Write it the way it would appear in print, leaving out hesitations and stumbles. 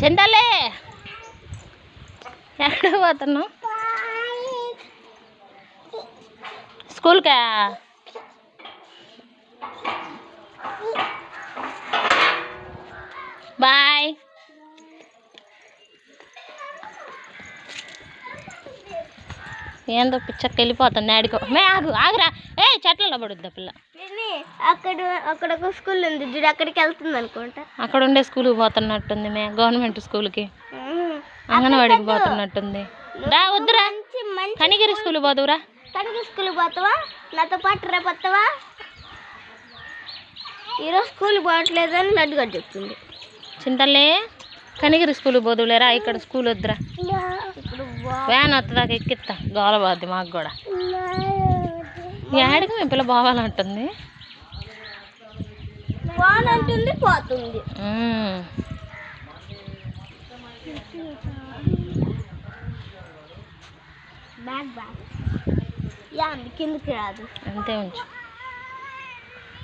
చింతలే ఎక్కడ పోతున్నావు? స్కూల్కా? బాయ్. ఏందో పిచ్చక్క వెళ్ళిపోతుంది ఆడికో. ఆగురా. చెట్లలో పడుద్ది పిల్ల. అక్కడ ఒక స్కూల్ ఉంది చూడు, అక్కడికి వెళ్తుంది అనుకుంటా. అక్కడ ఉండే స్కూల్కి పోతున్నట్టుంది గవర్నమెంట్ స్కూల్కి, అంగన్వాడికి పోతున్నట్టుంది. రా వద్దురా, కనిగిరి స్కూల్ పోదువురా. కనిగిరి స్కూల్ పోతావా? నాతో పాటు రేపు వస్తావా? ఈరోజు స్కూల్ పోవట్లేదు అని లడ్డుగా చెప్తుంది. చింతలే కనిగిరి స్కూల్ పోదువులేరా, ఇక్కడ స్కూల్ వద్దురా. వ్యాన్ వస్తుందాకా ఎక్కిస్తా, గోల పోద్ది మాకు కూడా. ఏడికి మీ పిల్ల పోవాలంటుంది, పోవాలంటుంది, పోతుంది. బ్యాగ్ కిందకి రాదు, అంతే ఉంచు.